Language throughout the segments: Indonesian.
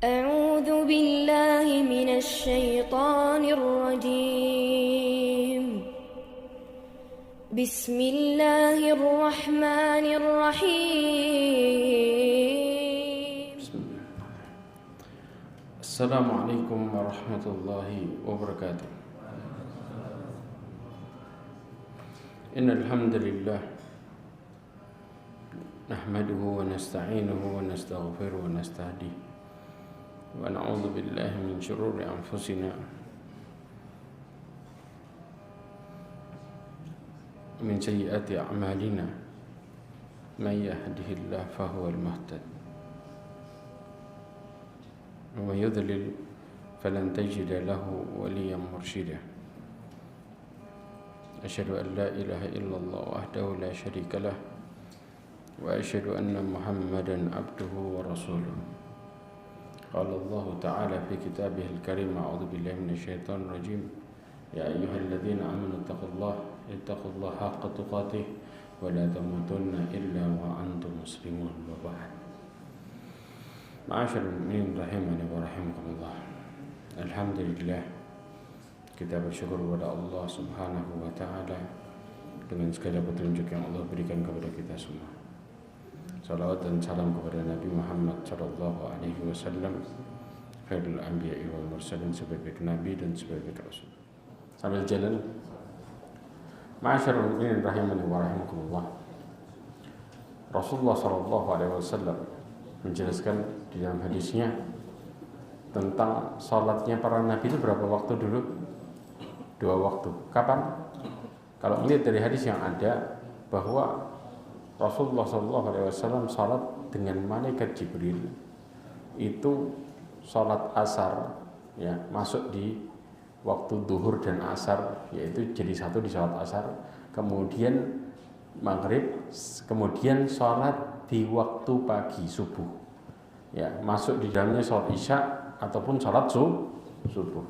أعوذ بالله من الشيطان الرجيم. بسم الله الرحمن الرحيم. السلام عليكم ورحمة الله وبركاته. إن الحمد لله نحمده ونستعينه ونستغفره ونستهديه ونعوذ بالله من شرور أنفسنا ومن سيئات أعمالنا. من يهده الله فهو المهتد ومن يضلل فلن تجد له وليا مرشدا. أشهد أن لا إله إلا الله وحده لا شريك له وأشهد أن محمدا عبده ورسوله. قال الله تعالى في كتابه الكريم: أعوذ بالله من الشيطان الرجيم. يا أيها الذين آمنوا اتقوا الله حق تقاته ولا تموتن إلا وأنتم مسلمون. وبعد. Ma'asyarul mu'minin rahimani wa rahimakumullah. Alhamdulillah, kita bersyukur kepada Allah Subhanahu wa taala dengan segala petunjuk yang Allah berikan kepada kita semua. Salawat dan salam kepada Nabi Muhammad sallallahu alaihi wasallam, khairul anbiya'i wal mursalin, sebaik nabi dan sebaik rasul. Sambil jalan, ma'asyarul mu'minin rahimani wa rahimakumullah. Rasulullah sallallahu alaihi wasallam menjelaskan di dalam hadisnya tentang salatnya para nabi itu berapa waktu dulu? 2 waktu. Kapan? Kalau melihat dari hadis yang ada bahwa Rasulullah SAW salat dengan malaikat Jibril itu salat asar, ya, masuk di waktu duhur dan asar, yaitu jadi satu di salat asar, kemudian maghrib, kemudian salat di waktu pagi subuh, ya, masuk di dalamnya salat isya ataupun salat subuh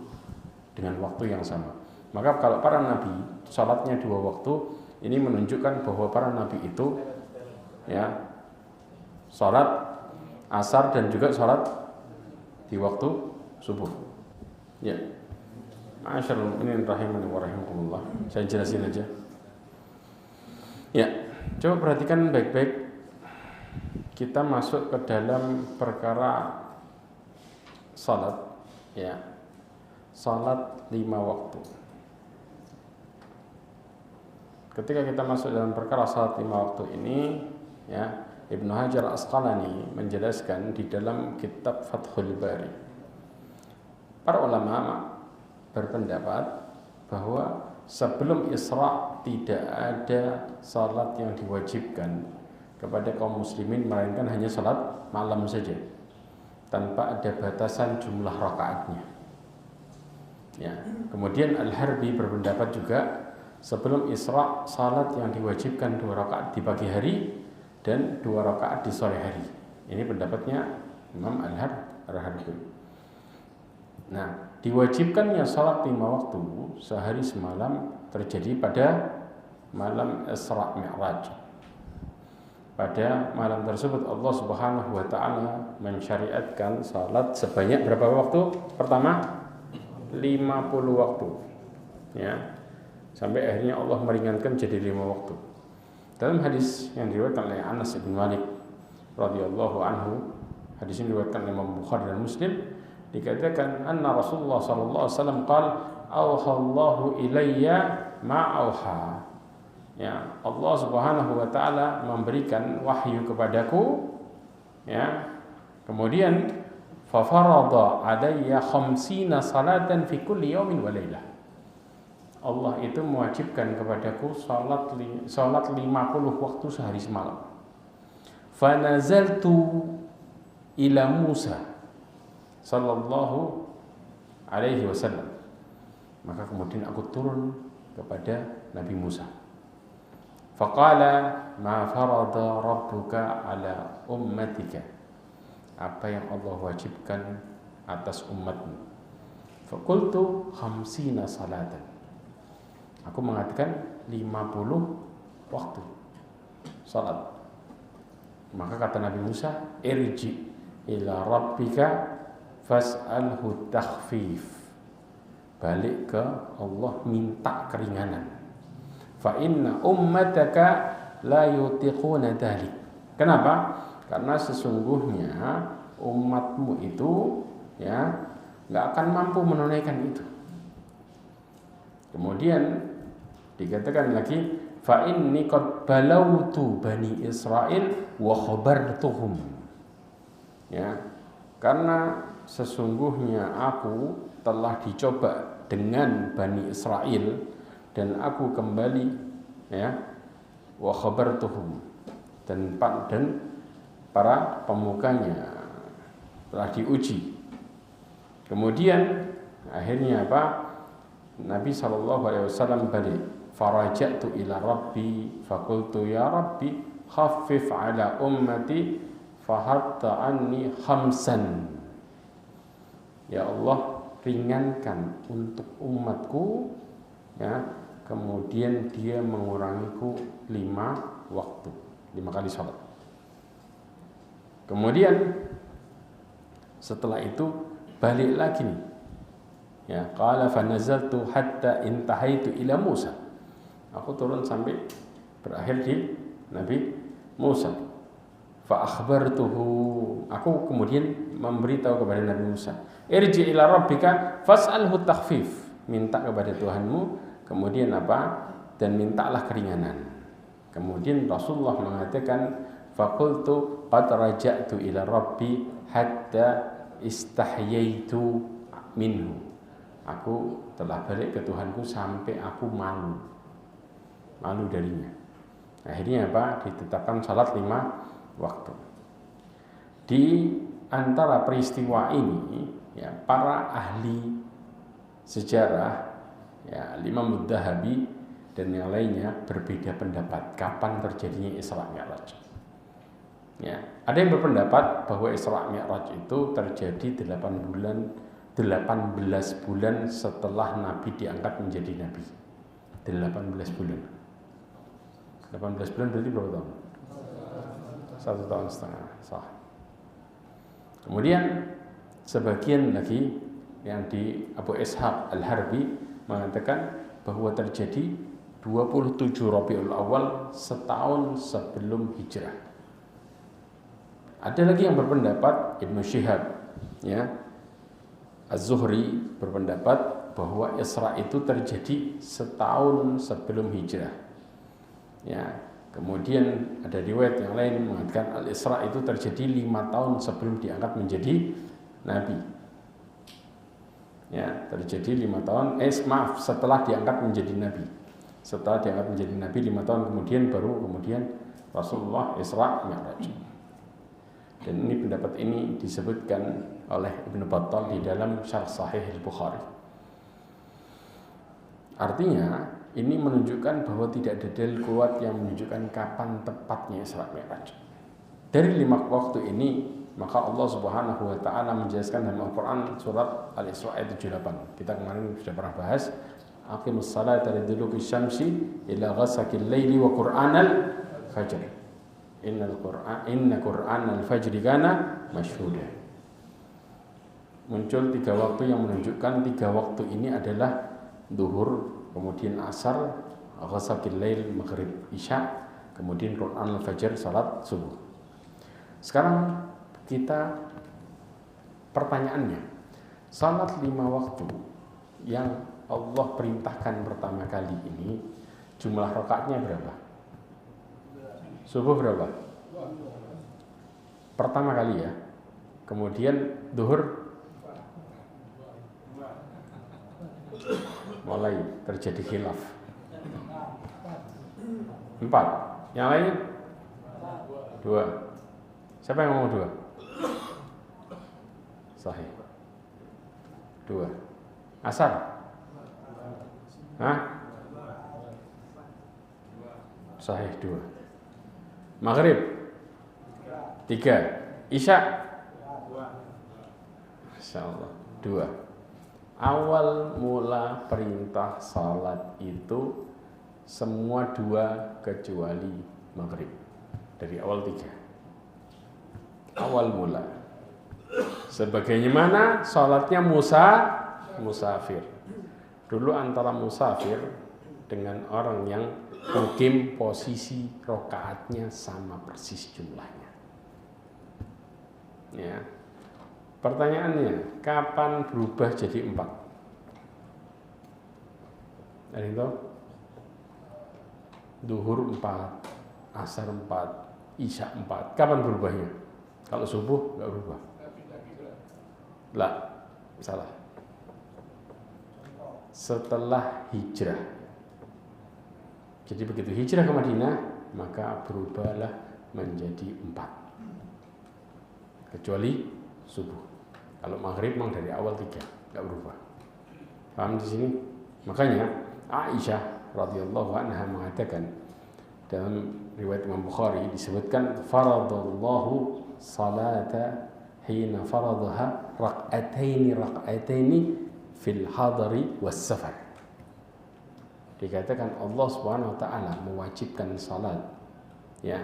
dengan waktu yang sama. Maka kalau para nabi salatnya 2 waktu, ini menunjukkan bahwa para nabi itu, ya, salat asar dan juga salat di waktu subuh. Ya, ma'asyarul mu'minin rahimani wa rahimakumullah. Saya jelasin aja. Ya, coba perhatikan baik-baik. Kita masuk ke dalam perkara salat, ya, salat 5 waktu. Ketika kita masuk dalam perkara salat 5 waktu ini, ya, Ibnu Hajar Asqalani menjelaskan di dalam kitab Fathul Bari. Para ulama berpendapat bahwa sebelum Isra tidak ada salat yang diwajibkan kepada kaum muslimin melainkan hanya salat malam saja, tanpa ada batasan jumlah rakaatnya. Ya. Kemudian Al-Harbi berpendapat juga sebelum Isra salat yang diwajibkan 2 rakaat di pagi hari dan 2 rakaat di sore hari. Ini pendapatnya Imam Al-Harbi. Nah, diwajibkannya salat 5 waktu sehari semalam terjadi pada malam Isra Mi'raj. Pada malam tersebut Allah Subhanahu wa taala mensyariatkan salat sebanyak berapa waktu? Pertama, 50 waktu. Ya. Sampai akhirnya Allah meringankan jadi 5 waktu. Dalam hadis yang diriwayatkan oleh Anas bin Malik radhiyallahu anhu, hadis ini diriwayatkan oleh Imam Bukhari dan Muslim, dikatakan anna Rasulullah sallallahu alaihi wasallam qala auhallahu ilayya ma auha. Ya, Allah Subhanahu wa taala memberikan wahyu kepadaku, ya. Kemudian fa farada alayya 50 salatan fi kulli yawmin wa lailah. Allah itu mewajibkan kepadaku salat 50 waktu sehari semalam. Fa nazaltu ila Musa sallallahu alaihi wasallam. Maka kemudian aku turun kepada Nabi Musa. Faqala ma farada rabbuka ala ummatika. Apa yang Allah wajibkan atas umatmu? Faqultu 50 salatan. Aku mengatakan 50 waktu salat. Maka kata Nabi Musa, irji ila rabbika fas'alhu takhfif. Balik ke Allah, minta keringanan. Fa inna ummataka la yutiquna dzalik. Kenapa? Karena sesungguhnya umatmu itu ya nggak akan mampu menunaikan itu. Kemudian dikatakan lagi, fa inni qad balautu bani Israil wa khabartuhum. Ya, karena sesungguhnya aku telah dicoba dengan Bani Israel dan aku kembali ya wa khabartuhum dan para pemukanya telah diuji. Kemudian akhirnya apa? Nabi SAW balik, faraja'tu ila rabbi faqultu ya rabbi khaffif ala ummati fahatta anni khamsan. Ya Allah, ringankan untuk umatku ya, kemudian dia mengurangiku 5 waktu, 5 kali sholat. Kemudian setelah itu balik lagi nih ya, qala fa nazaltu hatta intahaitu ila Musa. Aku turun sampai berakhir di Nabi Musa. Fa akhbartuhu, aku kemudian memberitahu kepada Nabi Musa, irji ila rabbika fas'alhu takhfif, minta kepada Tuhanmu, kemudian apa? Dan mintalah keringanan. Kemudian Rasulullah mengatakan, faqultu qad raja'tu ila rabbi hatta istahyaitu minhu. Aku telah balik ke Tuhanku sampai aku malu darinya. Akhirnya apa? Ditetapkan salat 5 waktu. Di antara peristiwa ini ya, para ahli sejarah ya, Imam Adz-Dzahabi dan yang lainnya berbeda pendapat kapan terjadinya Isra Mi'raj. Ya, ada yang berpendapat bahwa Isra Mi'raj itu terjadi 18 bulan setelah Nabi diangkat menjadi Nabi. 18 bulan. 18 bulan berarti berapa tahun? 1,5 tahun. Sah. Kemudian sebagian lagi yang di Abu Ishaq Al-Harbi mengatakan bahwa terjadi 27 Rabiul Awal, setahun sebelum hijrah. Ada lagi yang berpendapat, Ibnu Syihab ya, Az-Zuhri berpendapat bahwa Isra itu terjadi setahun sebelum hijrah. Ya, kemudian ada riwayat yang lain mengatakan Al-Isra itu terjadi 5 tahun sebelum diangkat menjadi Nabi. Ya, terjadi 5 tahun, setelah diangkat menjadi Nabi. Setelah diangkat menjadi Nabi 5 tahun kemudian Rasulullah Isra Mi'raj. Dan ini pendapat ini disebutkan oleh Ibnu Battal di dalam Syarh Sahih Al-Bukhari. Artinya ini menunjukkan bahwa tidak ada dalil kuat yang menunjukkan kapan tepatnya Isra Mi'raj. Dari 5 waktu ini maka Allah Subhanahu wa taala menjelaskan dalam Al-Qur'an surat Al-Isra ayat 78. Kita kemarin sudah pernah bahas, aqimus salata liduluki syamsi ila ghasaqil laili wa qur'anal fajr. Inna qur'anal fajri kana masyhuda. Muncul 3 waktu yang menunjukkan 3 waktu ini adalah zuhur, kemudian asar, ghasaqil lail, maghrib, isya, kemudian Qur'an al-fajr, salat subuh. Sekarang kita pertanyaannya, salat 5 waktu yang Allah perintahkan pertama kali ini jumlah rakaatnya berapa? Subuh berapa? Pertama kali ya. Kemudian zuhur mulai terjadi khilaf. 4. Yang lain 2. Siapa yang ngomong 2? Sahih. 2. Asar? Hah? Sahih 2. Maghrib 3. Isya? Masyaallah 2. Awal mula perintah salat itu semua 2 kecuali maghrib. Dari awal 3. Awal mula. Sebagaimana sholatnya musafir. Dulu antara musafir dengan orang yang mukim posisi rokaatnya sama persis jumlahnya. Ya. Pertanyaannya, kapan berubah jadi 4? Ada yang tahu? Duhur 4, asar 4, isya 4. Kapan berubahnya? Kalau subuh nggak berubah. Lah, salah. Setelah hijrah. Jadi begitu hijrah ke Madinah, maka berubahlah menjadi 4. Kecuali subuh. Kalau maghrib memang dari awal 3, nggak berubah. Paham di sini? Makanya Aisyah radhiyallahu anha mengatakan dalam riwayat Imam Bukhari disebutkan faradallahu salata hina faradaha raq'ataini fil hadari was safar. Dikatakan Allah Subhanahu wa taala mewajibkan salat ya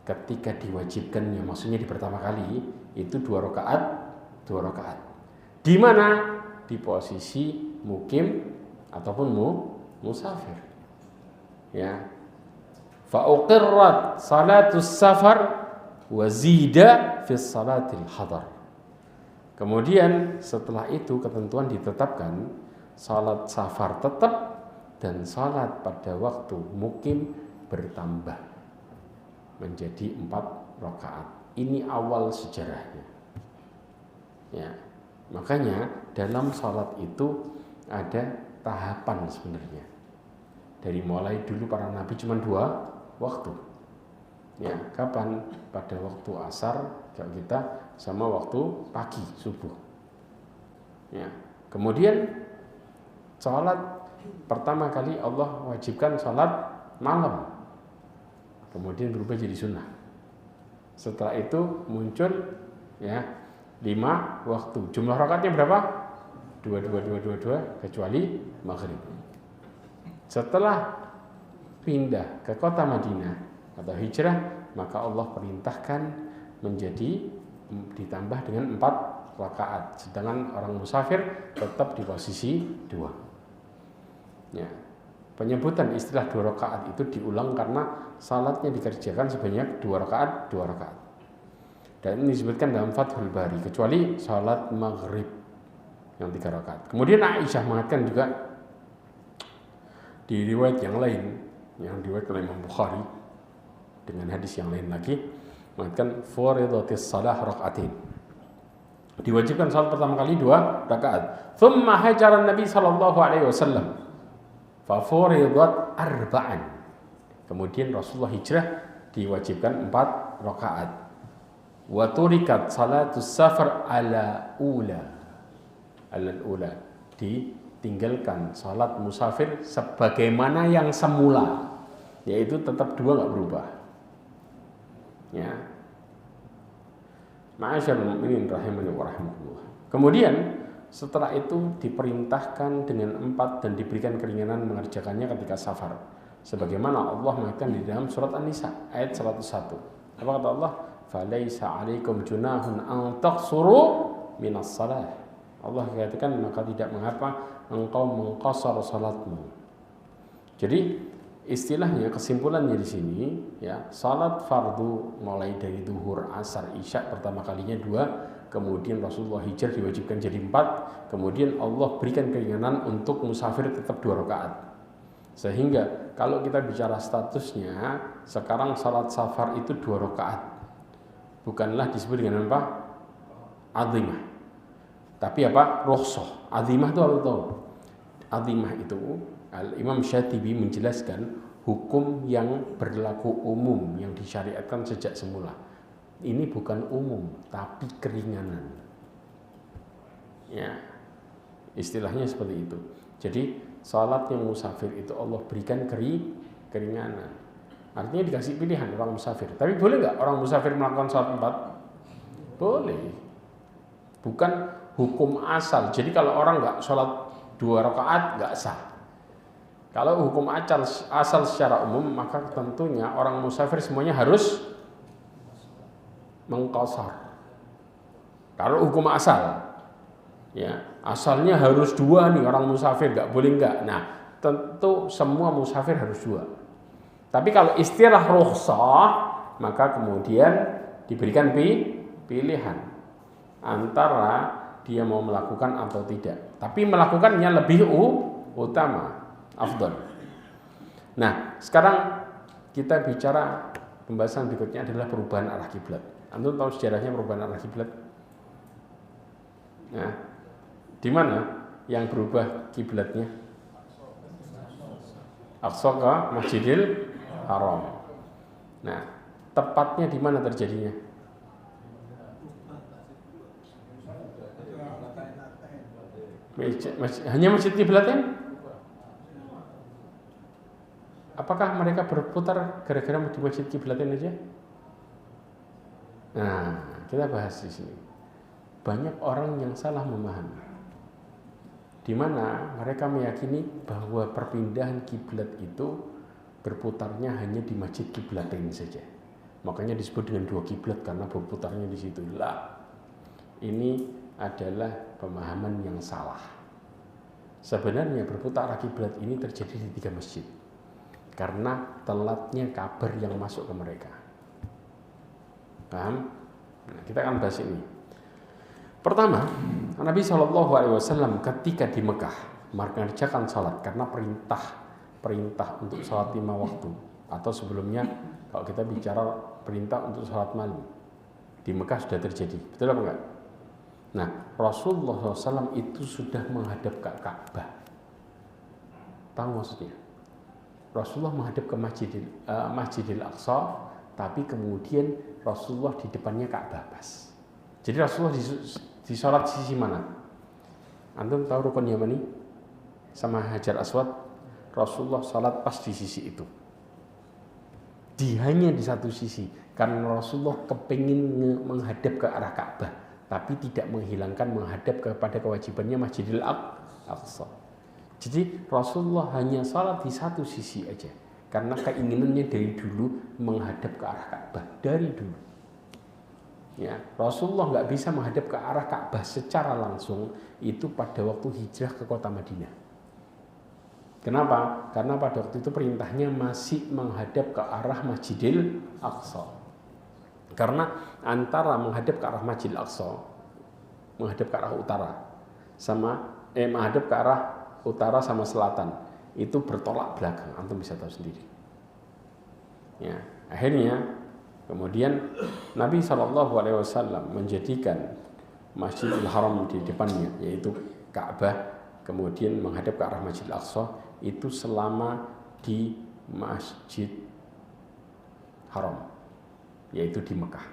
ketika diwajibkannya, maksudnya di pertama kali itu 2 rakaat. Di mana? Di posisi mukim ataupun musafir. Ya. Fa uqirrat salatus safar wa zida fi salatil hadar. Kemudian setelah itu ketentuan ditetapkan salat safar tetap dan salat pada waktu mukim bertambah menjadi 4 rakaat. Ini awal sejarahnya. Ya. Makanya dalam salat itu ada tahapan sebenarnya. Dari mulai dulu para nabi cuma 2 waktu. Ya, kapan? Pada waktu asar kalau kita sama waktu pagi subuh. Ya. Kemudian salat pertama kali Allah wajibkan salat malam. Kemudian berubah jadi sunnah. Setelah itu muncul ya 5 waktu. Jumlah rakaatnya berapa? 2 kecuali maghrib. Setelah pindah ke kota Madinah atau hijrah, maka Allah perintahkan menjadi ditambah dengan 4 rakaat. Sedangkan orang musafir tetap di posisi 2. Ya. Penyebutan istilah 2 rakaat itu diulang karena salatnya dikerjakan sebanyak 2 rakaat. Dan ini disebutkan dalam Fathul Bari kecuali salat maghrib yang 3 rakaat. Kemudian Aisyah mengatakan juga di riwayat yang lain yang diriwayatkan oleh Imam Bukhari dengan hadis yang lain lagi mengatakan fardhatis salah rakaatin. Diwajibkan salat pertama kali 2 rakaat. Thumma hajara Nabi sallallahu alaihi wasallam fa fardhat arba'an. Kemudian Rasulullah hijrah diwajibkan 4 rakaat. Wa turikat salatus safar ala ula. Ditinggalkan salat musafir sebagaimana yang semula, yaitu tetap 2 nggak berubah. Ya. Ma'asyarul mu'minin rahimani wa rahimakumullah. Kemudian setelah itu diperintahkan dengan 4 dan diberikan keringanan mengerjakannya ketika safar. Sebagaimana Allah mengatakan di dalam surat An-Nisa ayat 101. Apa kata Allah? Falaisa 'alaikum junahun an taqsuru minas shalah. Allah katakan maka tidak mengapa engkau mengqasar salatmu. Jadi istilahnya kesimpulannya di sini ya, salat fardu mulai dari zuhur, asar, isya pertama kalinya 2, kemudian Rasulullah hijrah diwajibkan jadi 4, kemudian Allah berikan keringanan untuk musafir tetap 2 rakaat. Sehingga kalau kita bicara statusnya sekarang salat safar itu 2 rakaat. Bukanlah disebut dengan apa? Azimah. Tapi apa? Rukhsah. Azimah itu apa tahu? Azimah itu Imam Syatibi menjelaskan hukum yang berlaku umum yang disyariatkan sejak semula. Ini bukan umum, tapi keringanan. Ya. Istilahnya seperti itu. Jadi salat yang musafir itu Allah berikan keringanan. Artinya dikasih pilihan orang musafir. Tapi boleh nggak orang musafir melakukan salat 4? Boleh. Bukan hukum asal. Jadi kalau orang nggak sholat 2 rakaat nggak sah. Kalau hukum asal secara umum maka tentunya orang musafir semuanya harus mengqasar. Kalau hukum asal, ya asalnya harus 2 nih orang musafir, nggak boleh nggak. Nah, tentu semua musafir harus 2. Tapi kalau istilah rukhsah, maka kemudian diberikan pilihan antara dia mau melakukan atau tidak. Tapi melakukannya lebih utama, afdal. Nah, sekarang kita bicara pembahasan berikutnya adalah perubahan arah kiblat. Antum tahu sejarahnya perubahan arah kiblat? Nah, di mana yang berubah kiblatnya? Aqsa ke Masjidil Haram. Nah, tepatnya di mana terjadinya? Hanya masjid kiblatnya? Apakah mereka berputar gara-gara di masjid kiblatin aja? Nah, kita bahas di sini. Banyak orang yang salah memahami, di mana mereka meyakini bahwa perpindahan kiblat itu berputarnya hanya di masjid kiblatin saja. Makanya disebut dengan 2 kiblat karena berputarnya di situ. Lah, ini adalah pemahaman yang salah. Sebenarnya berputar arah kiblat ini terjadi di 3 masjid. Karena telatnya kabar yang masuk ke mereka. Paham? Nah, kita akan bahas ini. Pertama, Nabi SAW ketika di Mekah mengerjakan salat karena perintah untuk salat 5 waktu, atau sebelumnya kalau kita bicara perintah untuk salat malam di Mekah sudah terjadi, betul apa enggak? Nah, Rasulullah SAW itu sudah menghadap ke Ka'bah. Tahu maksudnya? Rasulullah menghadap ke Masjidil Aqsa, tapi kemudian Rasulullah di depannya Ka'bah pas. Jadi Rasulullah di sholat sisi mana? Antum tahu rukun Yamani sama Hajar Aswad? Rasulullah sholat pas di sisi itu. Hanya di satu sisi, karena Rasulullah kepingin menghadap ke arah Ka'bah, tapi tidak menghilangkan menghadap kepada kewajibannya Masjidil Aqsa. Jadi Rasulullah hanya salat di satu sisi aja, karena keinginannya dari dulu menghadap ke arah Ka'bah, dari dulu. Ya, Rasulullah nggak bisa menghadap ke arah Ka'bah secara langsung itu pada waktu hijrah ke kota Madinah. Kenapa? Karena pada waktu itu perintahnya masih menghadap ke arah Masjidil Aqsa. Karena antara menghadap ke arah Masjidil Aqsa, menghadap ke arah utara, menghadap ke arah utara sama selatan itu bertolak belakang, antum bisa tahu sendiri. Ya, akhirnya kemudian Nabi SAW menjadikan Masjidil Haram di depannya, yaitu Ka'bah, kemudian menghadap ke arah Masjidil Aqsa itu selama di Masjid Haram, yaitu di Mekah.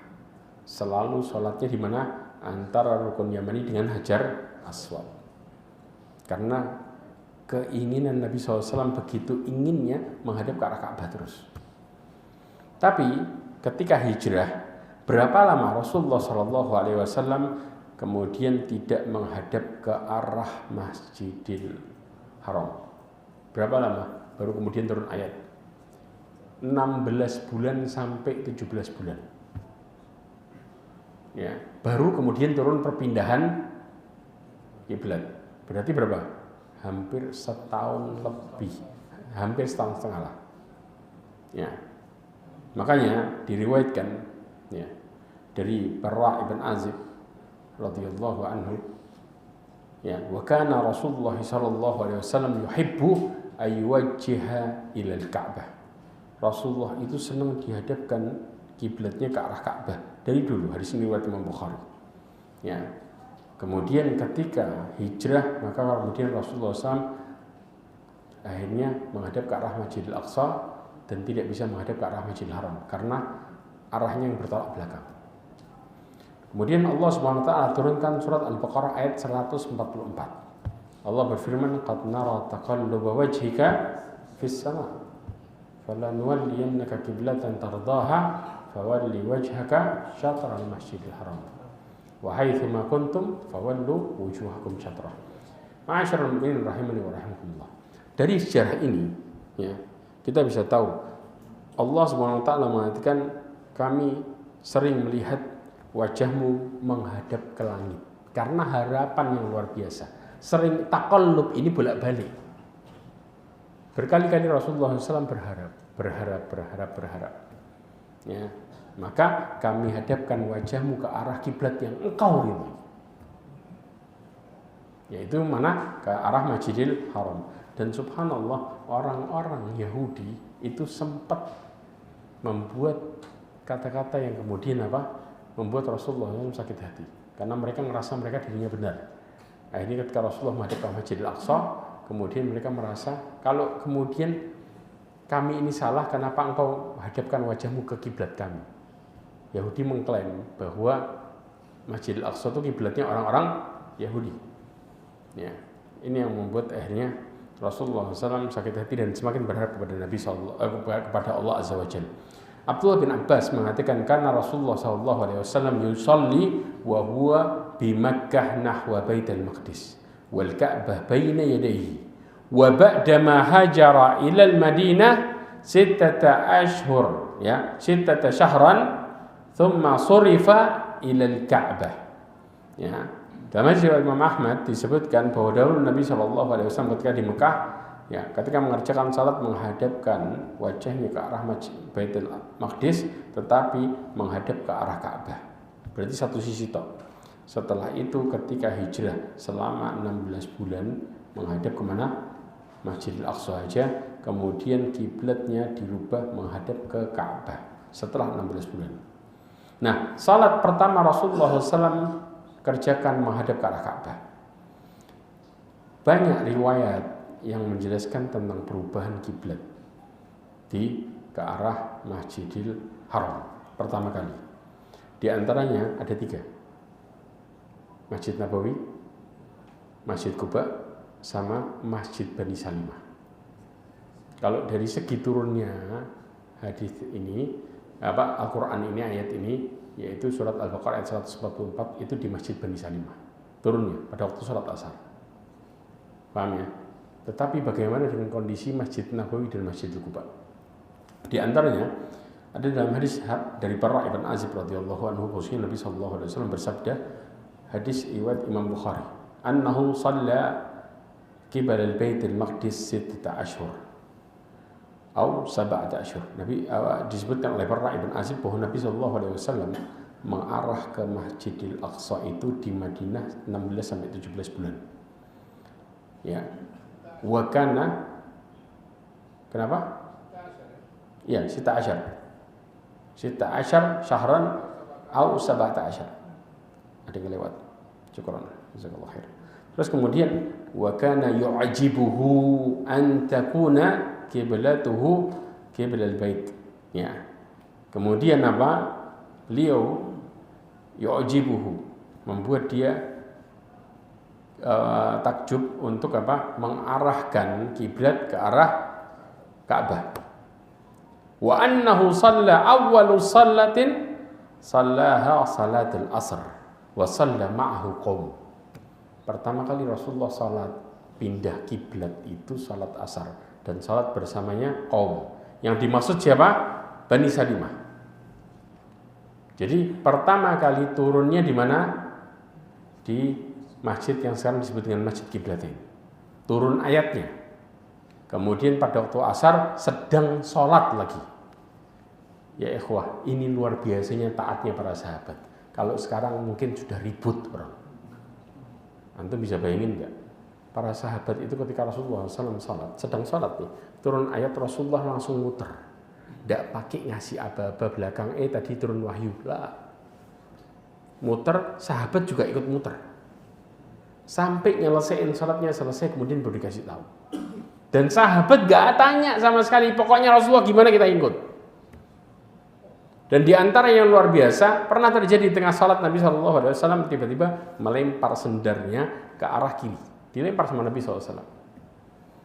Selalu sholatnya di mana? Antara rukun Yamani dengan Hajar Aswad. Karena keinginan Nabi SAW begitu inginnya menghadap ke arah Ka'bah terus. Tapi ketika hijrah, berapa lama Rasulullah SAW kemudian tidak menghadap ke arah Masjidil Haram? Berapa lama? Baru kemudian turun ayat 16 bulan sampai 17 bulan. Ya, baru kemudian turun perpindahan kiblat. Berarti berapa? Hampir setahun lebih, hampir setahun setengah lah. Ya, makanya diriwayatkan ya dari Bara' ibn Azib radhiyallahu anhu, ya, wa kana Rasulullah sallallahu alaihi wasallam yuhibbu ayyuwajjiha ila al-Ka'bah. Rasulullah itu senang dihadapkan kiblatnya ke arah Ka'bah dari dulu. Hadis ini riwayat Imam Bukhari. Ya. Kemudian ketika hijrah, maka kemudian Rasulullah SAW akhirnya menghadap ke arah Masjidil Aqsa dan tidak bisa menghadap ke arah Masjidil Haram karena arahnya yang bertolak belakang. Kemudian Allah Subhanahu wa taala turunkan surat Al-Baqarah ayat 144. Allah berfirman, "Qad nara taqalluba wajhika fis sama', falanuwalliyannaka qiblatan tardaha, fawalli wajhaka syatral Masjidil Haram. Wa haitsu ma kuntum fawallu wujuhakum syatrah." Ma'asyiral mu'minin rahimani wa rahimakumullah. Dari sejarah ini, ya, kita bisa tahu Allah Subhanahu wa taala mengatakan kami sering melihat wajahmu menghadap ke langit. Karena harapan yang luar biasa. Sering taqallub ini bolak-balik. Berkali-kali Rasulullah SAW berharap. Ya, maka kami hadapkan wajahmu ke arah kiblat yang engkau ridhoi. Yaitu mana? Ke arah Masjidil Haram. Dan subhanallah, orang-orang Yahudi itu sempat membuat kata-kata yang kemudian membuat Rasulullah SAW sakit hati. Karena mereka merasa mereka dirinya benar. Akhirnya ketika Rasulullah menghadap ke Masjidil Aqsa, kemudian mereka merasa kalau kemudian kami ini salah, kenapa engkau hadapkan wajahmu ke kiblat kami? Yahudi mengklaim bahwa Masjidil Aqsa itu kiblatnya orang-orang Yahudi. Ya, ini yang membuat akhirnya Rasulullah SAW sakit hati dan semakin berharap kepada Allah Azza wa Jalla. Abdullah bin Abbas mengatakan karena Rasulullah SAW yusalli wa huwa bi Makkah nahwa Baitul Maqdis wal Ka'bah baina yadayhi wa ba'da ma hajara ila al-Madinah 6 ashhur ya 6 syahran thumma surifa ila al-Ka'bah. Ya, dalam hadis Imam Ahmad disebutkan bahwa dahulu Nabi SAW ketika di Mekah, ya, ketika mengerjakan salat menghadapkan wajahnya ke arah Baitul Maqdis, tetapi menghadap ke arah Ka'bah. Berarti satu sisi tok. Setelah itu ketika hijrah selama 16 bulan menghadap kemana? Masjidil Aqsa aja. Kemudian kiblatnya dirubah menghadap ke Ka'bah setelah 16 bulan. Nah, salat pertama Rasulullah SAW kerjakan menghadap ke arah Ka'bah. Banyak riwayat yang menjelaskan tentang perubahan kiblat ke arah Masjidil Haram pertama kali. Di antaranya ada 3. Masjid Nabawi, Masjid Quba, sama Masjid Bani Salimah. Kalau dari segi turunnya hadis ini, Al-Quran ini, ayat ini, yaitu surat Al-Baqarah ayat 144 itu di Masjid Bani Salimah. Turunnya pada waktu sholat asar. Paham ya? Tetapi bagaimana dengan kondisi Masjid Nabawi dan Masjid Quba? Di antaranya ada dalam hadis dari Barra ibn Azib radhiyallahu anhu bahwa Nabi sallallahu alaihi wasallam bersabda, hadis riwayat Imam Bukhari, annahu shalla qibal al-Bait al-Maqdis 6 ashhur atau 7 ashhur. Nabi disebutkan oleh Barra ibn Azib bahwa Nabi sallallahu alaihi wasallam mengarah ke Masjidil Aqsa itu di Madinah 16 sampai 17 bulan. Ya. Wa kana kenapa? Ya, 16 syahran atau 17. Ada yang lewat. Syukran. Jazakallahu khair. Terus kemudian wa kana yu'jibuhu an takuna qiblatuhu qiblal bait. Ya. Kemudian apa? Beliau yu'jibuhu, membuat dia takjub untuk mengarahkan kiblat ke arah Ka'bah. Wa annahu shalla awwalu shallatin shallaha salatul asr wa shalla ma'ahu qaum. Pertama kali Rasulullah salat pindah kiblat itu salat asar dan salat bersamanya qaum. Yang dimaksud siapa? Bani Salimah. Jadi pertama kali turunnya di mana? Di masjid yang sekarang disebut dengan Masjid Qiblatain. Turun ayatnya. Kemudian pada waktu asar sedang sholat lagi. Ya ikhwah, ini luar biasanya taatnya para sahabat. Kalau sekarang mungkin sudah ribut orang. Antum bisa bayangin enggak? Para sahabat itu ketika Rasulullah SAW sedang sholat nih, turun ayat Rasulullah langsung muter. Tidak pakai ngasih aba-aba belakang, tadi turun wahyu. Lah. Muter, sahabat juga ikut muter. Sampai nyelesain sholatnya selesai, kemudian baru dikasih tahu. Dan sahabat gak tanya sama sekali, pokoknya Rasulullah gimana kita ikut. Dan di antara yang luar biasa, pernah terjadi di tengah sholat Nabi SAW tiba-tiba melempar sendarnya ke arah kiri, dilempar sama Nabi SAW.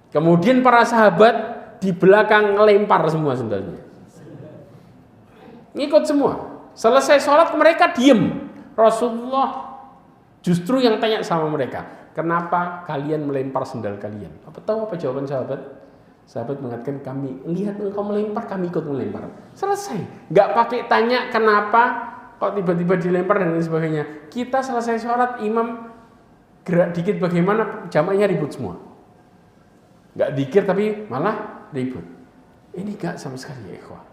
Kemudian para sahabat di belakang ngelempar semua sendarnya, ngikut semua. Selesai sholat mereka diem. Rasulullah justru yang tanya sama mereka, kenapa kalian melempar sendal kalian? Apa tahu apa jawaban sahabat? Sahabat mengatakan, kami lihat engkau melempar, kami ikut melempar. Selesai. Gak pakai tanya kenapa kok tiba-tiba dilempar dan lain sebagainya. Kita selesai sholat, imam gerak dikit bagaimana, jamaahnya ribut semua. Gak dikir tapi malah ribut. Ini gak sama sekali ya ikhwah.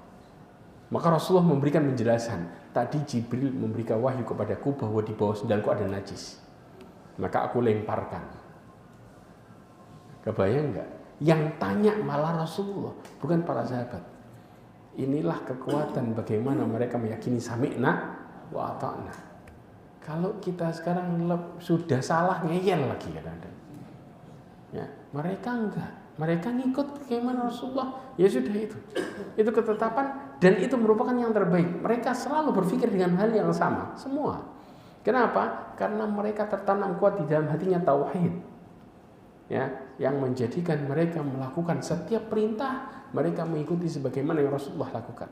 Maka Rasulullah memberikan penjelasan. Tadi Jibril memberikan wahyu kepadaku bahwa di bawah sendalku ada najis. Maka aku lemparkan. Kebayang gak? Yang tanya malah Rasulullah, bukan para sahabat. Inilah kekuatan bagaimana mereka meyakini sami'na wa ata'na. Kalau kita sekarang sudah salah ngeyel lagi kadang-kadang. Ya, mereka enggak. Mereka ngikut bagaimana Rasulullah. Ya sudah itu. Itu ketetapan dan itu merupakan yang terbaik. Mereka selalu berpikir dengan hal yang sama, semua. Kenapa? Karena mereka tertanam kuat di dalam hatinya tauhid. Ya, yang menjadikan mereka melakukan setiap perintah mereka mengikuti sebagaimana yang Rasulullah lakukan.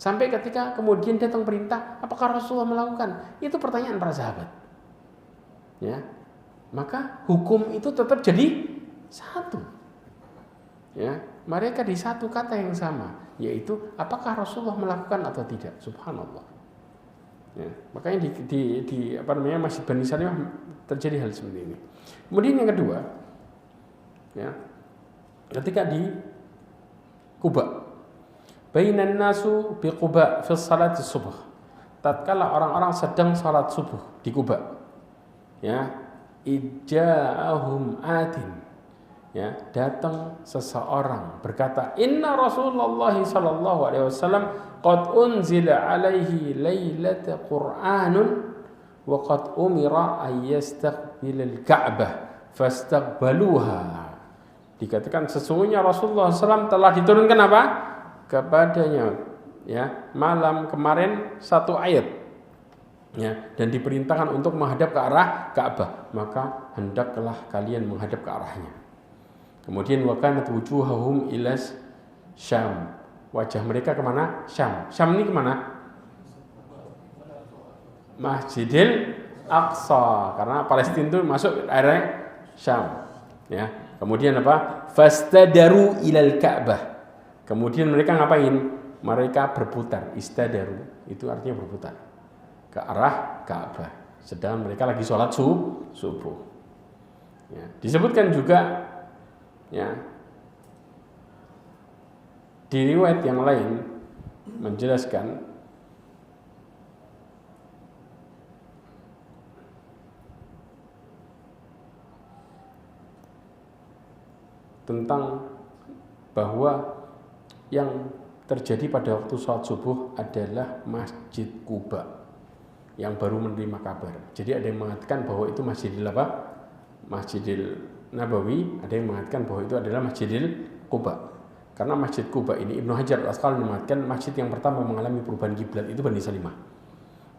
Sampai ketika kemudian datang perintah, apakah Rasulullah melakukan? Itu pertanyaan para sahabat. Ya, maka hukum itu tetap jadi satu. Ya, mereka di satu kata yang sama, yaitu apakah Rasulullah melakukan atau tidak. Subhanallah. Ya, makanya di Masjid Bani Salimah terjadi hal seperti ini. Kemudian yang kedua, ya, ketika di Quba, bainan nasu bi Quba fi salati subuh. Tatkala orang-orang sedang salat subuh di Quba, ya, ija'ahum atin, ya, datang seseorang berkata, inna Rasulullah sallallahu alaihi wasallam qad unzila alaihi lailata Qur'anun wa qad umira ay yastaqbilal Ka'bah fastaqbaluha. Dikatakan sesungguhnya Rasulullah SAW telah diturunkan apa? Kepadanya, ya, malam kemarin satu ayat, ya, dan diperintahkan untuk menghadap ke arah Ka'bah, maka hendaklah kalian menghadap ke arahnya. Kemudian wa kanat wujuhahum ila Syam, wajah mereka kemana? Syam. Syam ini kemana? Masjidil Aqsa, karena Palestina itu masuk area Syam, ya. Kemudian apa? Fastadaru ilal Ka'bah. Kemudian mereka ngapain? Mereka berputar. Istadaru itu artinya berputar ke arah Ka'bah. Sedang mereka lagi sholat subuh. Ya. Disebutkan juga, ya, di riwayat yang lain menjelaskan tentang bahwa yang terjadi pada waktu sholat subuh adalah Masjid Quba yang baru menerima kabar. Jadi ada yang mengatakan bahwa itu Masjidil apa? Masjidil Nabawi, ada yang mengatakan bahwa itu adalah Masjidil Quba. Karena Masjid Quba ini Ibnu Hajar Al-Asqalani mengatakan masjid yang pertama mengalami perubahan kiblat itu Bani Salimah.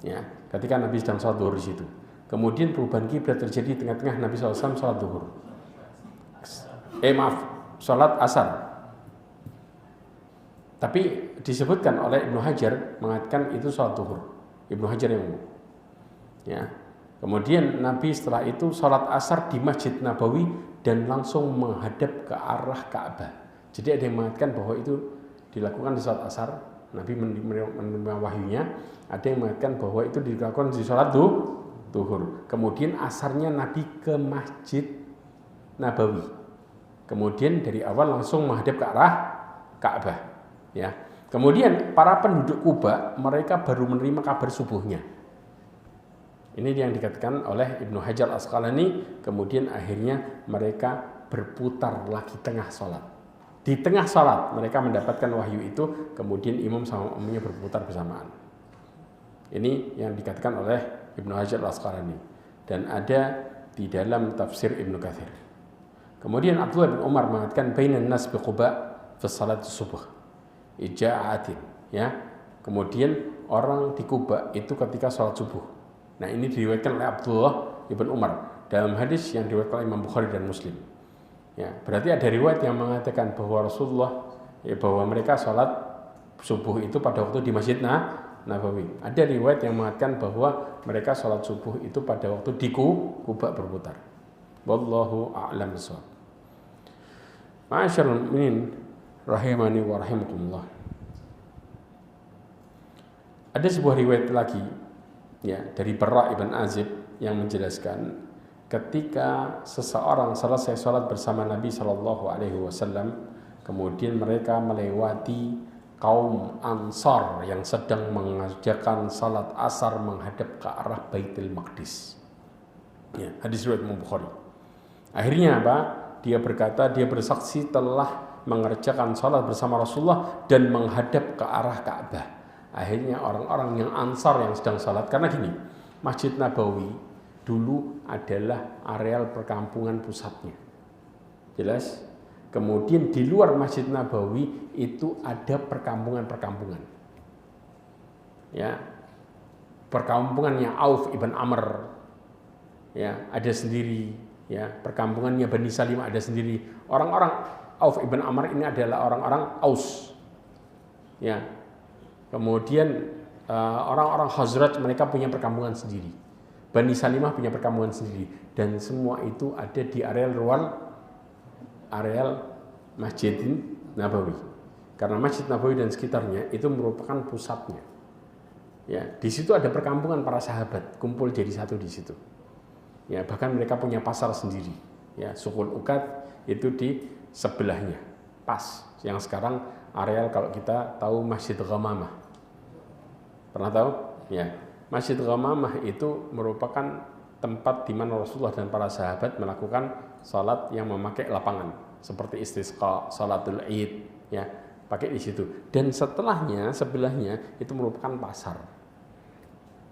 Ya, ketika Nabi sedang sholat zuhur di situ. Kemudian perubahan kiblat terjadi di tengah-tengah Nabi SAW sholat zuhur. Sholat asar. Tapi disebutkan oleh Ibnu Hajar mengatakan itu sholat zuhur. Ibnu Hajar yang ngomong. Ya. Kemudian Nabi setelah itu sholat asar di Masjid Nabawi dan langsung menghadap ke arah Ka'bah. Jadi ada yang mengatakan bahwa itu dilakukan di sholat asar. Nabi menerima wahyunya. Ada yang mengatakan bahwa itu dilakukan di sholat zuhur. Kemudian asarnya Nabi ke Masjid Nabawi. Kemudian dari awal langsung menghadap ke arah Ka'bah, ya. Kemudian para penduduk Quba mereka baru menerima kabar subuhnya. Ini yang dikatakan oleh Ibnu Hajar Al-Asqalani. Kemudian akhirnya mereka berputar lagi tengah sholat. Di tengah sholat mereka mendapatkan wahyu itu. Kemudian imam sama makmumnya berputar bersamaan. Ini yang dikatakan oleh Ibnu Hajar Al-Asqalani dan ada di dalam tafsir Ibnu Katsir. Kemudian Abdullah bin Umar mengatakan bainan nas bi Quba fi salat subuh ija'atin, ya. Kemudian orang di Quba itu ketika salat subuh. Nah, ini diriwayatkan oleh Abdullah bin Umar dalam hadis yang diriwayatkan oleh Imam Bukhari dan Muslim. Ya, berarti ada riwayat yang mengatakan bahwa Rasulullah, ya, bahwa mereka salat subuh itu pada waktu di Masjid Nabawi. Ada riwayat yang mengatakan bahwa mereka salat subuh itu pada waktu di Quba berputar. Wallahu a'lam bishawab. Ma'asyiral mu'minin rahimani wa rahimakumullah. Ada sebuah riwayat lagi ya dari Bara' ibn Azib yang menjelaskan ketika seseorang selesai sholat bersama Nabi SAW, kemudian mereka melewati kaum Ansar yang sedang mengerjakan salat asar menghadap ke arah Baitul Maqdis. Ya, hadis riwayat Imam Bukhari. Akhirnya apa? Dia berkata, dia bersaksi telah mengerjakan salat bersama Rasulullah dan menghadap ke arah Ka'bah. Akhirnya orang-orang yang Ansar yang sedang salat, karena gini, Masjid Nabawi dulu adalah areal perkampungan pusatnya. Jelas? Kemudian di luar Masjid Nabawi itu ada perkampungan-perkampungan. Ya. Perkampungannya Auf ibn Amr ya, ada sendiri, ya. Perkampungannya Bani Salim ada sendiri. Orang-orang Auf ibn Amr ini adalah orang-orang Aus. Ya. Kemudian orang-orang Khazraj mereka punya perkampungan sendiri. Bani Salimah punya perkampungan sendiri, dan semua itu ada di areal Masjid Nabawi. Karena Masjid Nabawi dan sekitarnya itu merupakan pusatnya. Ya, di situ ada perkampungan para sahabat, kumpul jadi satu di situ. Ya, bahkan mereka punya pasar sendiri. Ya, Suqul Ukad itu di sebelahnya, pas. Yang sekarang areal kalau kita tahu Masjid Ghamamah. Pernah tahu? Ya, Masjid Ghamamah itu merupakan tempat di mana Rasulullah dan para sahabat melakukan salat yang memakai lapangan seperti istisqa, salatul Id, ya, pakai di situ. Dan sebelahnya itu merupakan pasar.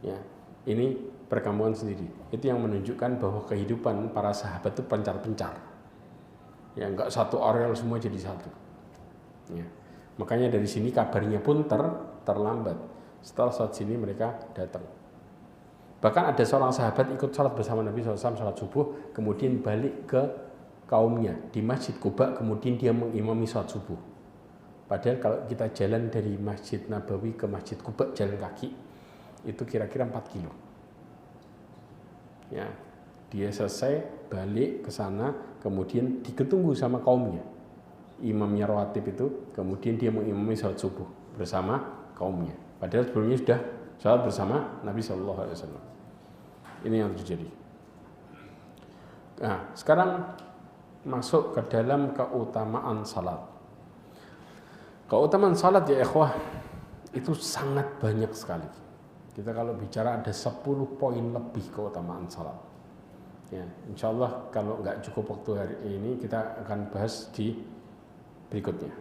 Ya, ini perkampungan sendiri. Itu yang menunjukkan bahwa kehidupan para sahabat itu pencar-pencar. Ya, enggak satu areal semua jadi satu. Ya. Makanya dari sini kabarnya pun terlambat. Setelah saat sini mereka datang. Bahkan ada seorang sahabat ikut salat bersama Nabi SAW salat subuh, kemudian balik ke kaumnya di Masjid Quba, kemudian dia mengimami salat subuh. Padahal kalau kita jalan dari Masjid Nabawi ke Masjid Quba jalan kaki itu kira-kira 4 kilo. Ya, dia selesai balik ke sana, kemudian diketunggu sama kaumnya. Imamnya rawatib itu, kemudian dia mengimami salat subuh bersama kaumnya. Padahal sebelumnya sudah salat bersama Nabi SAW. Ini yang terjadi. Nah, sekarang masuk ke dalam keutamaan salat. Keutamaan salat ya ikhwah itu sangat banyak sekali. Kita kalau bicara ada 10 poin lebih keutamaan salat. Ya, insyaallah kalau nggak cukup waktu hari ini kita akan bahas di berikutnya.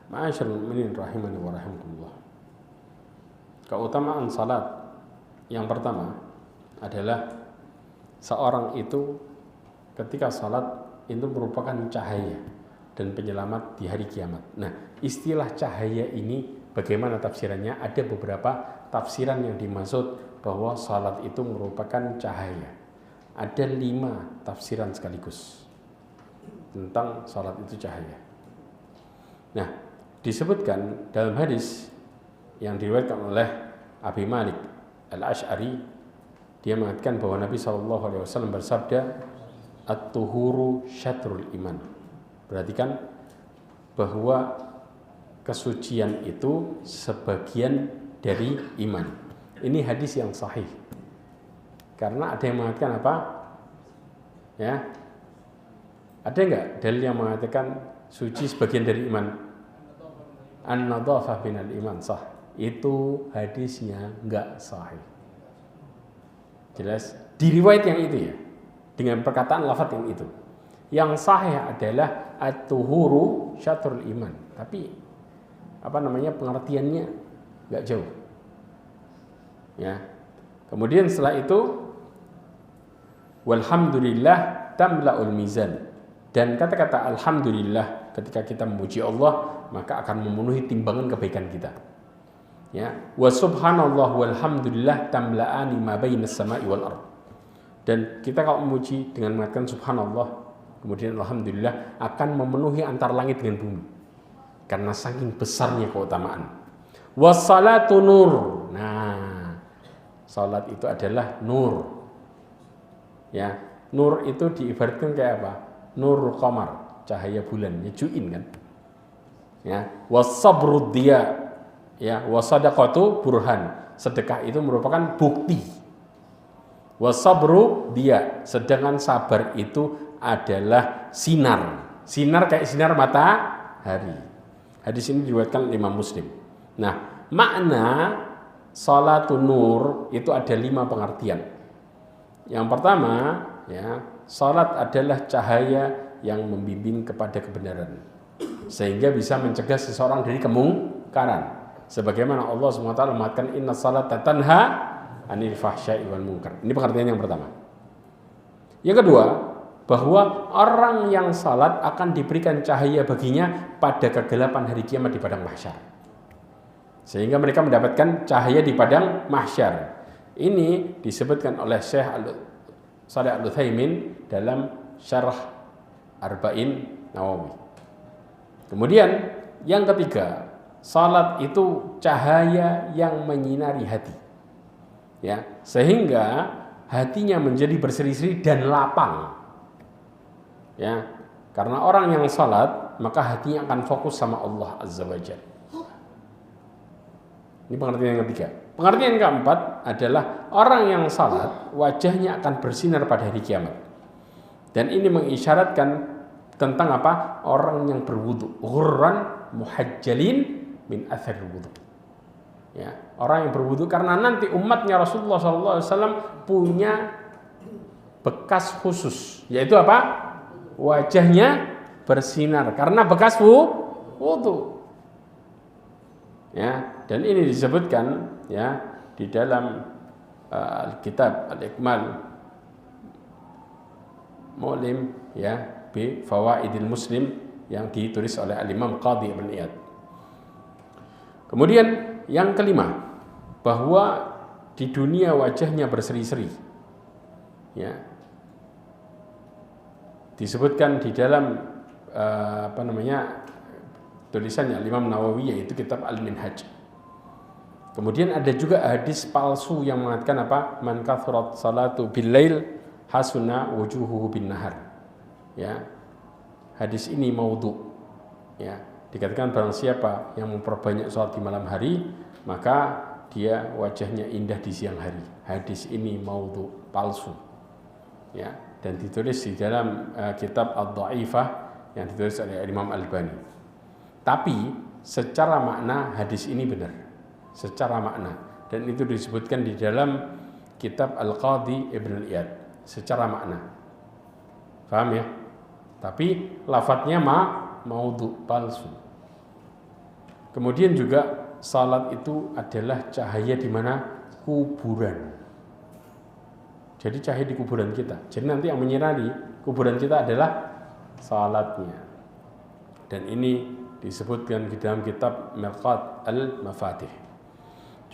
Ma'asyiral mu'minin rahimani wa rahimakumullah. Keutamaan salat yang pertama adalah seorang itu ketika salat itu merupakan cahaya dan penyelamat di hari kiamat. Nah, istilah cahaya ini bagaimana tafsirannya? Ada beberapa tafsiran yang dimaksud bahwa salat itu merupakan cahaya. Ada 5 tafsiran sekaligus tentang salat itu cahaya. Nah, disebutkan dalam hadis yang diriwayatkan oleh Abi Malik Al-Asy'ari, dia mengatakan bahwa Nabi SAW bersabda, at-tuhuru syatrul iman. Perhatikan bahwa kesucian itu sebagian dari iman. Ini hadis yang sahih. Karena ada yang mengatakan apa? Ya, ada enggak dalil yang mengatakan suci sebagian dari iman? An-nadhafah minal iman, sah. Itu hadisnya enggak sahih. Jelas di riwayat yang itu ya, dengan perkataan lafaz yang itu. Yang sahih adalah at-tuhuru syatrul iman. Tapi pengertiannya enggak jauh. Ya. Kemudian setelah itu walhamdulillah tamla'ul mizan. Dan kata-kata alhamdulillah ketika kita memuji Allah maka akan memenuhi timbangan kebaikan kita. Ya, wa subhanallah walhamdulillah tamla'ani ma bainas sama'i wal ard. Dan kita kalau memuji dengan mengatakan subhanallah kemudian alhamdulillah akan memenuhi antara langit dengan bumi. Karena saking besarnya keutamaan. Wassalatu nur. Nah, salat itu adalah nur. Ya, nur itu diibaratkan kayak apa? Nur qamar, cahaya bulan, nyejuin kan. Ya, wasabrud dia. Ya, wasadaqatu burhan. Sedekah itu merupakan bukti. Wasabru dia, sedangkan sabar itu adalah sinar. Sinar kayak sinar matahari. Hadis ini diriwayatkan Imam Muslim. Nah, makna salatun nur itu ada 5 pengertian. Yang pertama, ya, salat adalah cahaya yang membimbing kepada kebenaran, sehingga bisa mencegah seseorang dari kemungkaran. Sebagaimana Allah SWT mengatakan inna salata tanha anil fahsya'i wal munkar. Ini pengertian yang pertama. Yang kedua, bahwa orang yang salat akan diberikan cahaya baginya pada kegelapan hari kiamat di padang mahsyar. Sehingga mereka mendapatkan cahaya di padang mahsyar. Ini disebutkan oleh Syekh Shalih Al-Utsaimin dalam Syarah Arba'in Nawawi. Kemudian yang ketiga, salat itu cahaya yang menyinari hati. Ya, sehingga hatinya menjadi berseri-seri dan lapang. Ya, karena orang yang salat, maka hatinya akan fokus sama Allah Azza wa Jalla. Ini pengertian yang ketiga. Pengertian yang keempat adalah orang yang salat, wajahnya akan bersinar pada hari kiamat. Dan ini mengisyaratkan tentang apa? Orang yang berwudu, ghurran muhajjalin min athar wudu. Ya, orang yang berwudu karena nanti umatnya Rasulullah SAW punya bekas khusus, yaitu apa? Wajahnya bersinar karena bekas wudu. Ya, dan ini disebutkan ya di dalam kitab Al-Ikmal Mu'lim ya bi Fawaidil Muslim yang ditulis oleh Al-Imam Qadhi Ibn Iyad. Kemudian yang kelima, bahwa di dunia wajahnya berseri-seri. Ya. Disebutkan di dalam tulisannya Imam Nawawi, yaitu kitab Al-Minhaj. Kemudian ada juga hadis palsu yang mengatakan apa? Man kathurat salatu bil-lail hasuna wujuhuhu bin nahar. Ya. Hadis ini maudhu. Ya. Dikatakan barang siapa yang memperbanyak salat di malam hari, maka dia wajahnya indah di siang hari. Hadis ini maudhu, palsu. Ya, dan ditulis di dalam kitab Ad-Dha'ifah yang ditulis oleh Imam Al-Albani. Tapi secara makna hadis ini benar. Secara makna, dan itu disebutkan di dalam kitab Al-Qadhi Ibn Iyad. Secara makna. Paham ya? Tapi lafadznya maudhu, palsu. Kemudian juga salat itu adalah cahaya di mana? Kuburan. Jadi cahaya di kuburan kita. Jadi nanti yang menyinari kuburan kita adalah salatnya. Dan ini disebutkan di dalam kitab Mirqat Al-Mafatih.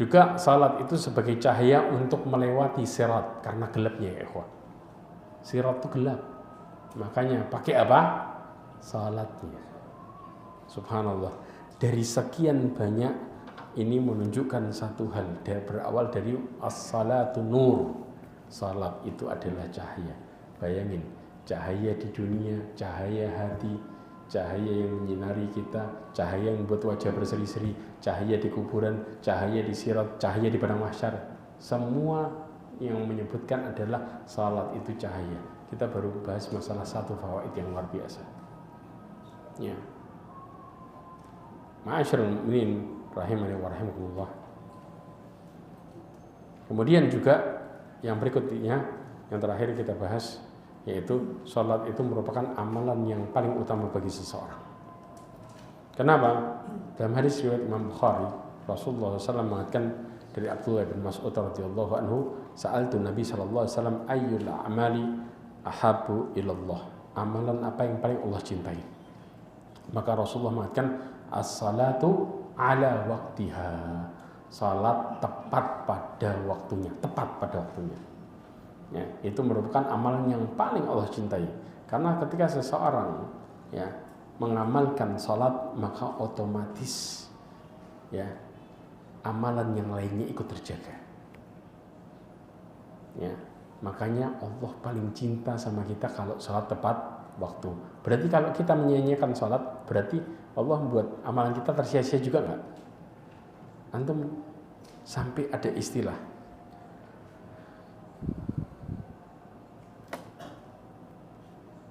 Juga salat itu sebagai cahaya untuk melewati sirat karena gelapnya ya ikhwan. Sirat itu gelap. Makanya pakai apa? Salatnya. Subhanallah. Dari sekian banyak ini menunjukkan satu hal, berawal dari as-salatu nur. Salat itu adalah cahaya. Bayangin, cahaya di dunia, cahaya hati, cahaya yang menyinari kita, cahaya yang membuat wajah berseri-seri, cahaya di kuburan, cahaya di sirat, cahaya di padang mahsyar. Semua yang menyebutkan adalah salat itu cahaya. Kita baru bahas masalah satu fawaid yang luar biasa. Ya. Ma'asyiral mu'minin rahimani wa rahimakumullah. Kemudian juga yang berikutnya, yang terakhir kita bahas, yaitu salat itu merupakan amalan yang paling utama bagi seseorang. Kenapa? Dalam hadis riwayat Imam Bukhari, Rasulullah SAW mengatakan dari Abdullah bin Mas'ud radhiyallahu anhu, sa'altu Nabi sallallahu alaihi wasallam ayyul a'mali ahabbu ilallah. Amalan apa yang paling Allah cintai? Maka Rasulullah mengatakan as-salatu ala waktiha. Salat tepat pada waktunya, tepat pada waktunya. Ya, itu merupakan amalan yang paling Allah cintai. Karena ketika seseorang ya mengamalkan salat, maka otomatis ya amalan yang lainnya ikut terjaga. Ya, makanya Allah paling cinta sama kita kalau salat tepat waktu. Berarti kalau kita menyia-nyiakan salat, berarti Allah membuat amalan kita tersia-sia juga enggak? Antum sampai ada istilah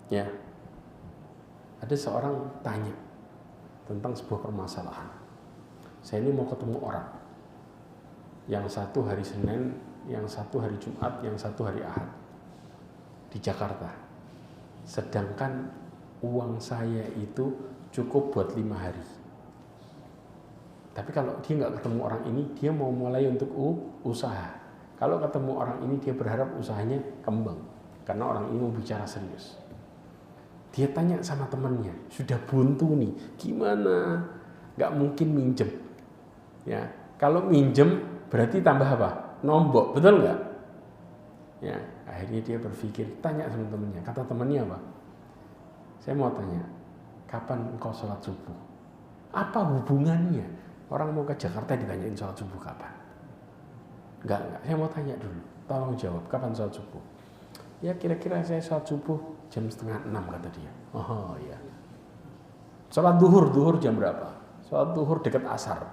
ya, ada seorang tanya tentang sebuah permasalahan. Saya ini mau ketemu orang, yang satu hari Senin, yang satu hari Jumat, yang satu hari Ahad di Jakarta. Sedangkan uang saya itu cukup buat 5 hari. Tapi kalau dia nggak ketemu orang ini, dia mau mulai untuk usaha. Kalau ketemu orang ini, dia berharap usahanya kembang, karena orang ini mau bicara serius. Dia tanya sama temannya, sudah buntu nih, gimana? Nggak mungkin minjem. Ya, kalau minjem berarti tambah apa? Nombok, betul nggak? Ya, akhirnya dia berpikir, tanya sama temannya. Kata temannya apa? Saya mau tanya, kapan engkau sholat subuh? Apa hubungannya? Orang mau ke Jakarta ditanyain sholat subuh kapan? Enggak. Saya mau tanya dulu. Tolong jawab, kapan sholat subuh? Ya kira-kira saya sholat subuh jam 5:30 kata dia. Oh iya. Sholat duhur jam berapa? Sholat duhur dekat asar.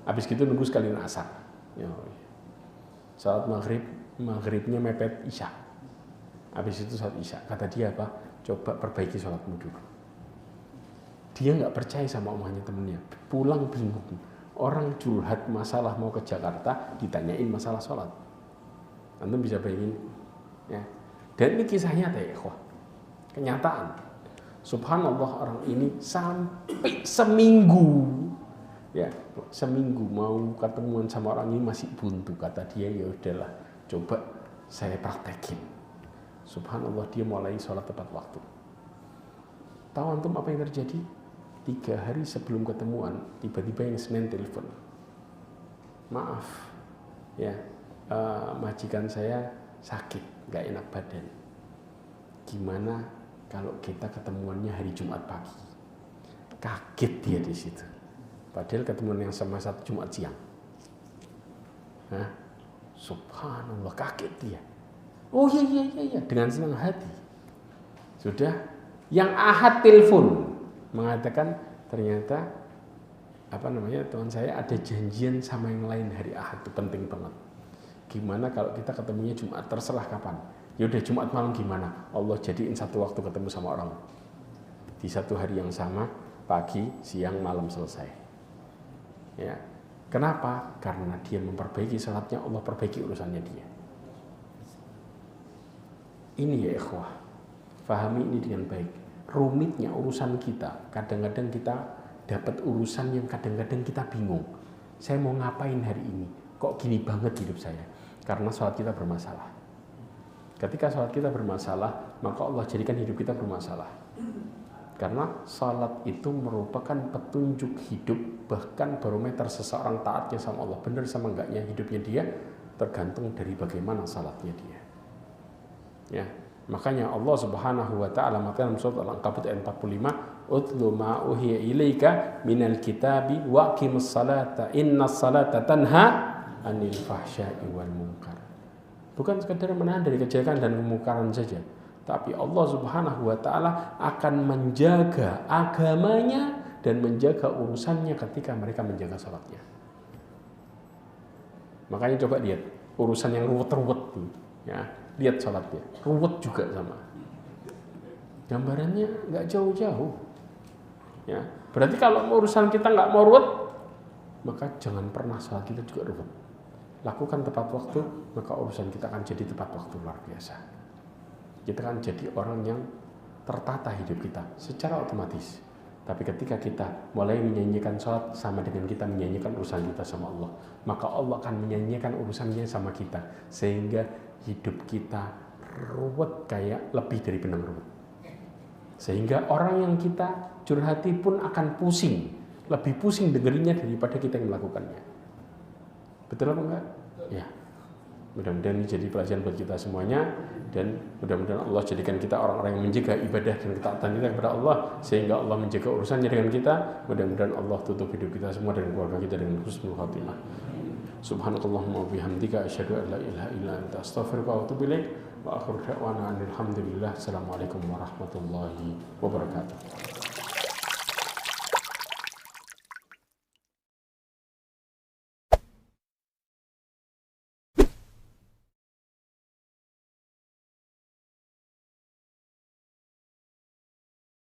Habis gitu nunggu sekalian asar. Ya, iya. Sholat maghribnya mepet isya. Habis itu sholat isya. Kata dia apa? Coba perbaiki sholatmu dulu. Dia nggak percaya sama omongannya temennya. Pulang bingung. Orang curhat masalah mau ke Jakarta, ditanyain masalah sholat. Antum bisa bayangin, ya. Dan ini kisah nyata ya, ikhwah. Kenyataan. Subhanallah, orang ini sampai seminggu, ya, seminggu mau ketemuan sama orang ini masih buntu. Kata dia, ya udahlah, coba saya praktekin. Subhanallah, dia mulai sholat tepat waktu. Tahu antum apa yang terjadi? 3 hari sebelum ketemuan, tiba-tiba yang Senin telepon. Maaf, ya, majikan saya sakit, nggak enak badan. Gimana kalau kita ketemuannya hari Jumat pagi? Kaget dia di situ. Padahal ketemuan yang sama satu Jumat siang. Hah? Subhanallah, kaget dia. Oh iya, dengan senang hati. Sudah, yang Ahad telepon mengatakan ternyata teman saya ada janjian sama yang lain hari Ahad, itu penting banget. Gimana kalau kita ketemunya Jumat, terserah kapan. Ya udah Jumat malam gimana? Allah jadiin satu waktu ketemu sama orang. Di satu hari yang sama, pagi, siang, malam selesai. Ya. Kenapa? Karena dia memperbaiki salatnya, Allah perbaiki urusannya dia. Ini ya ikhwah. Fahami ini dengan baik. Rumitnya urusan kita, kadang-kadang kita dapat urusan yang kadang-kadang kita bingung. Saya mau ngapain hari ini? Kok gini banget hidup saya? Karena sholat kita bermasalah. Ketika sholat kita bermasalah, maka Allah jadikan hidup kita bermasalah. Karena sholat itu merupakan petunjuk hidup, bahkan barometer seseorang taatnya sama Allah, benar sama enggaknya hidupnya dia, tergantung dari bagaimana sholatnya dia. Ya. Makanya Allah Subhanahu wa taala mengatakan dalam surat Al-Ankabut ayat 45, "Utlu ma uhiya ilaika minal kitabi wa aqimus salata innas salata tanha 'anil fahsya'i wal munkar." Bukan sekadar menahan dari kejelekan dan kemungkaran saja, tapi Allah Subhanahu wa taala akan menjaga agamanya dan menjaga urusannya ketika mereka menjaga salatnya. Makanya coba lihat urusan yang ruwet-ruwet, ya. Lihat sholatnya, ruwet juga sama. Gambarannya nggak jauh-jauh. Ya, berarti kalau urusan kita nggak mau ruwet, maka jangan pernah sholat kita juga ruwet. Lakukan tepat waktu, maka urusan kita akan jadi tepat waktu luar biasa. Kita akan jadi orang yang tertata hidup kita secara otomatis. Tapi ketika kita mulai menyanyikan sholat sama dengan kita menyanyikan urusan kita sama Allah, maka Allah akan menyanyikan urusannya sama kita, sehingga hidup kita ruwet kayak lebih dari benang ruwet. Sehingga orang yang kita curhati pun akan pusing, lebih pusing dengerinnya daripada kita yang melakukannya. Betul apa enggak? Ya. Mudah-mudahan ini jadi pelajaran buat kita semuanya, dan mudah-mudahan Allah jadikan kita orang-orang yang menjaga ibadah dan ketaatan kita kepada Allah, sehingga Allah menjaga urusannya dengan kita. Mudah-mudahan Allah tutup hidup kita semua dan keluarga kita dengan husnul khatimah. Subhanakallahumma wa bihamdika asyhadu an la ilaha illa anta astaghfiruka wa atubu ilaik wa akhiru da'wana alhamdulillah. Assalamualaikum warahmatullahi wabarakatuh.